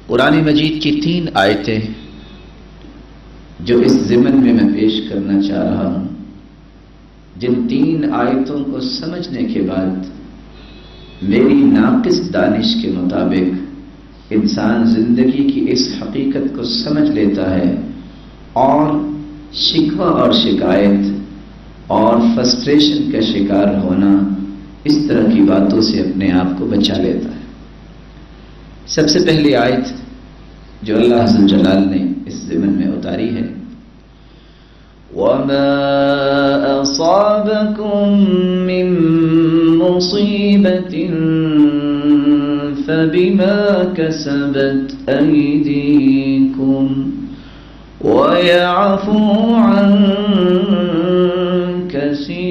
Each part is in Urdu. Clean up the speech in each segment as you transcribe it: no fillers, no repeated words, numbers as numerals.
قرآن مجید کی 3 آیتیں جو اس ضمن میں پیش کرنا چاہ رہا ہوں، جن 3 آیتوں کو سمجھنے کے بعد میری ناقص دانش کے مطابق انسان زندگی کی اس حقیقت کو سمجھ لیتا ہے اور شکوہ اور شکایت اور فرسٹریشن کا شکار ہونا، اس طرح کی باتوں سے اپنے آپ کو بچا لیتا ہے۔ سب سے پہلی آیت جو اللہ عز و جلال نے اس ضمن میں اتاری ہے، وَمَا أَصَابَكُم مِّن مُّصِيبَةٍ فَبِمَا كَسَبَتْ أَيْدِيكُمْ وَيَعْفُو عَن كَثِيرٍ۔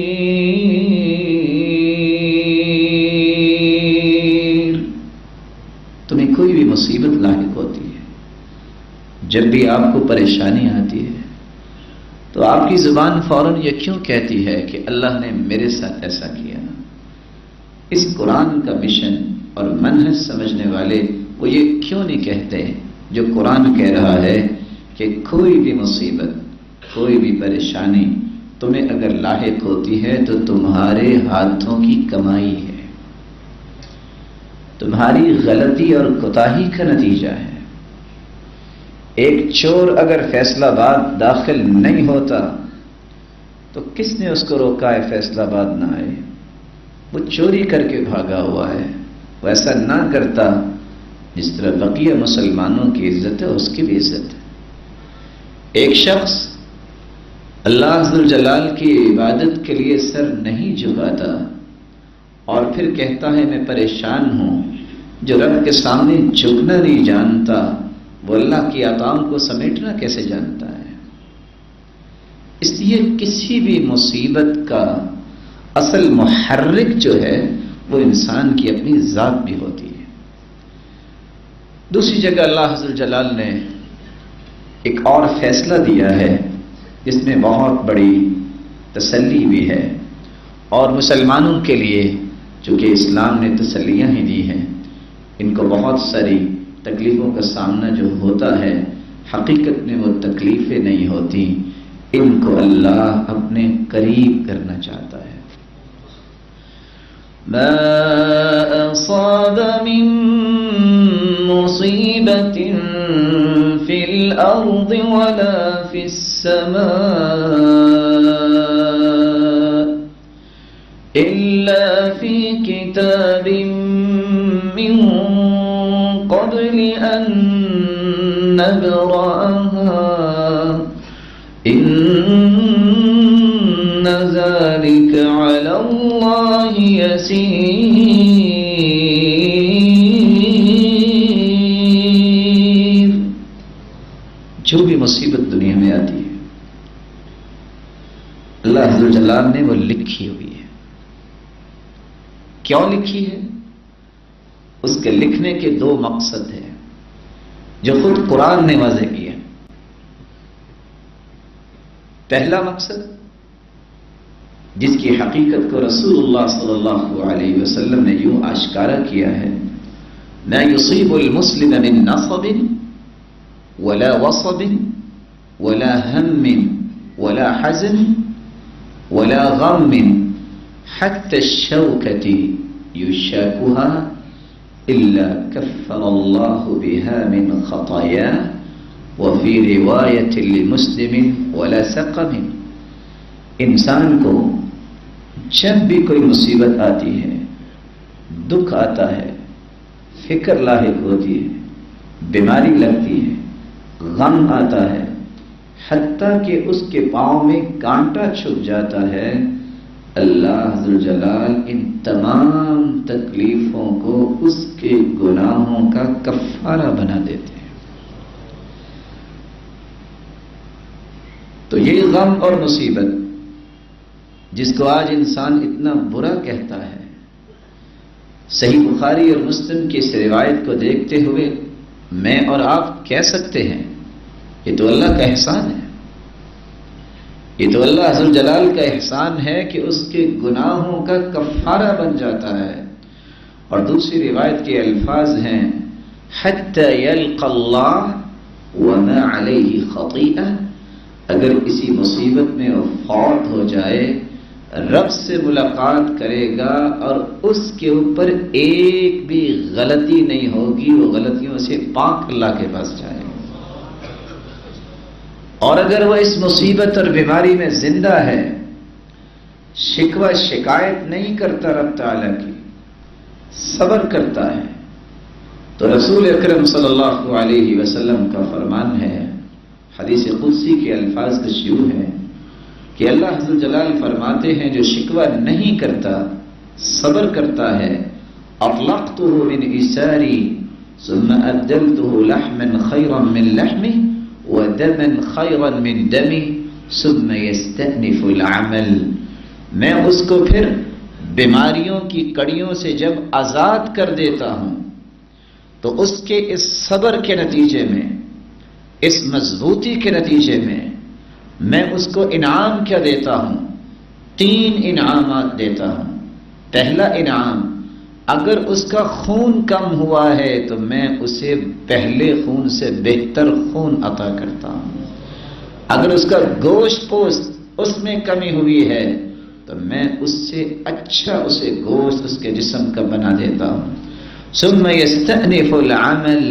تمہیں کوئی بھی مصیبت لاحق ہوتی ہے، جب بھی آپ کو پریشانی آتی ہے تو آپ کی زبان فوراً یہ کیوں کہتی ہے کہ اللہ نے میرے ساتھ ایسا کیا؟ اس قرآن کا مشن اور منہج سمجھنے والے وہ یہ کیوں نہیں کہتے جو قرآن کہہ رہا ہے کہ کوئی بھی مصیبت، کوئی بھی پریشانی تمہیں اگر لاحق ہوتی ہے تو تمہارے ہاتھوں کی کمائی ہے، تمہاری غلطی اور کوتاہی کا نتیجہ ہے۔ ایک چور اگر فیصل آباد داخل نہیں ہوتا تو کس نے اس کو روکا ہے فیصل آباد نہ آئے؟ وہ چوری کر کے بھاگا ہوا ہے، وہ ایسا نہ کرتا جس طرح بقیہ مسلمانوں کی عزت ہے اس کی بھی عزت ہے۔ ایک شخص اللہ عز و جلال کی عبادت کے لیے سر نہیں جھکاتا اور پھر کہتا ہے میں پریشان ہوں، جو رب کے سامنے جھکنا نہیں جانتا وہ اللہ کی عطاؤں کو سمیٹنا کیسے جانتا ہے؟ اس لیے کسی بھی مصیبت کا اصل محرک جو ہے وہ انسان کی اپنی ذات بھی ہوتی ہے۔ دوسری جگہ اللہ عز و جلال نے ایک اور فیصلہ دیا ہے جس میں بہت بڑی تسلی بھی ہے، اور مسلمانوں کے لیے چونکہ اسلام نے تسلیاں ہی دی ہیں، ان کو بہت ساری تکلیفوں کا سامنا جو ہوتا ہے حقیقت میں وہ تکلیفیں نہیں ہوتی، ان کو اللہ اپنے قریب کرنا چاہتا ہے۔ ما أصاب من مصيبة في الأرض ولا في السماء إلا في كتاب من قبل أن نبرأها إن ذلك على الله يسير۔ جو بھی مصیبت دنیا میں آتی ہے اللہ عز و جلال نے وہ لکھی ہوئی ہے۔ کیوں لکھی ہے؟ اس کے لکھنے کے 2 مقصد ہیں جو خود قرآن نے واضح کیا۔ پہلا مقصد جس کی حقیقت کو رسول اللہ صلی اللہ علیہ وسلم نے یوں آشکارا کیا ہے، ما يصيب المسلم من نصب ولا وصب ولا هم ولا حزن ولا غم حتى الشوكة يشاكها إلا كفر الله بها من خطاياه وفي رواية لمسلم ولا سقم۔ انسان کو جب بھی کوئی مصیبت آتی ہے، دکھ آتا ہے، فکر لاحق ہوتی ہے، بیماری لگتی ہے، غم آتا ہے، حتیٰ کہ اس کے پاؤں میں کانٹا چھپ جاتا ہے، اللہ عز و جلال ان تمام تکلیفوں کو اس کے گناہوں کا کفارہ بنا دیتے ہیں۔ تو یہ غم اور مصیبت جس کو آج انسان اتنا برا کہتا ہے، صحیح بخاری اور مسلم کی اس روایت کو دیکھتے ہوئے میں اور آپ کہہ سکتے ہیں یہ تو اللہ کا احسان ہے، یہ تو اللہ عز و جلال کا احسان ہے کہ اس کے گناہوں کا کفارہ بن جاتا ہے۔ اور دوسری روایت کے الفاظ ہیں حتی یلقى اللہ وما علیہ خطیئہ، اگر اسی مصیبت میں وہ فوت ہو جائے رب سے ملاقات کرے گا اور اس کے اوپر ایک بھی غلطی نہیں ہوگی، وہ غلطیوں سے پاک اللہ کے پاس جائے گا۔ اور اگر وہ اس مصیبت اور بیماری میں زندہ ہے، شکوہ شکایت نہیں کرتا رب تعالیٰ کی، صبر کرتا ہے، تو رسول اکرم صلی اللہ علیہ وسلم کا فرمان ہے، حدیث قدسی کے الفاظ کا شیوع ہے کہ اللہ عز و جلال فرماتے ہیں جو شکوہ نہیں کرتا، صبر کرتا ہے، اطلقتہ من اساری ثم ابدلتہ لحما خیرا من لحمی ودما خیرا من دمی ثم یستأنف العمل، میں اس کو پھر بیماریوں کی کڑیوں سے جب آزاد کر دیتا ہوں تو اس کے اس صبر کے نتیجے میں، اس مضبوطی کے نتیجے میں اس کو انعام کیا دیتا ہوں؟ 3 انعامات دیتا ہوں۔ پہلا انعام، اگر اس کا خون کم ہوا ہے تو میں اسے پہلے خون سے بہتر خون عطا کرتا ہوں۔ اگر اس کا گوشت پوست اس میں کمی ہوئی ہے تو میں اس سے اچھا اسے گوشت اس کے جسم کا بنا دیتا ہوں۔ ثم یستأنف العمل،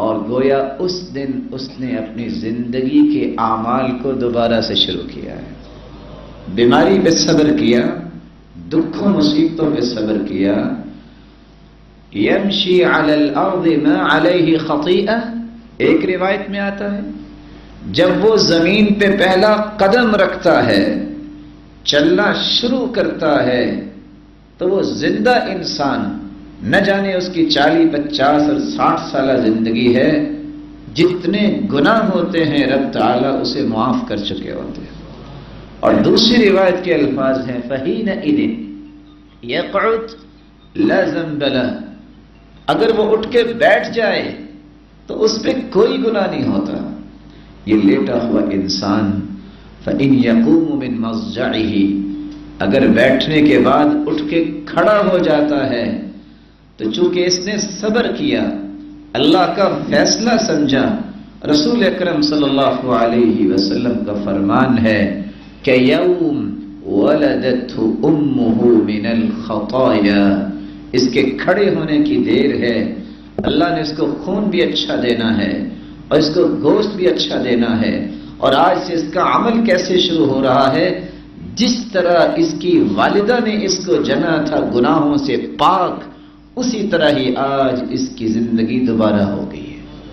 اور گویا اس دن اس نے اپنی زندگی کے اعمال کو دوبارہ سے شروع کیا ہے۔ بیماری پہ صبر کیا، دکھوں مصیبتوں پہ صبر کیا۔ یمشی علی الارض ما علیہ خطیئہ، ایک روایت میں آتا ہے جب وہ زمین پہ پہلا قدم رکھتا ہے، چلنا شروع کرتا ہے، تو وہ زندہ انسان، نہ جانے اس کی 40، 50 اور 60 سالہ زندگی ہے، جتنے گناہ ہوتے ہیں رب تعالیٰ اسے معاف کر چکے ہوتے ہیں۔ اور دوسری روایت کے الفاظ ہیں فَحِينَئِذٍ يَقْعُدْ لَا ذَنْبَ لَهُ، اگر وہ اٹھ کے بیٹھ جائے تو اس پہ کوئی گناہ نہیں ہوتا۔ یہ لیٹا ہوا انسان فَإِنْ يَقُومُ مِنْ مَضْجَعِهِ، اگر بیٹھنے کے بعد اٹھ کے کھڑا ہو جاتا ہے تو چونکہ اس نے صبر کیا، اللہ کا فیصلہ سمجھا، رسول اکرم صلی اللہ علیہ وسلم کا فرمان ہے کہ یوم ولدتہ امہ من الخطایا، اس کے کھڑے ہونے کی دیر ہے، اللہ نے اس کو خون بھی اچھا دینا ہے اور اس کو گوشت بھی اچھا دینا ہے، اور آج سے اس کا عمل کیسے شروع ہو رہا ہے؟ جس طرح اس کی والدہ نے اس کو جنا تھا گناہوں سے پاک، اسی طرح ہی آج اس کی زندگی دوبارہ ہو گئی۔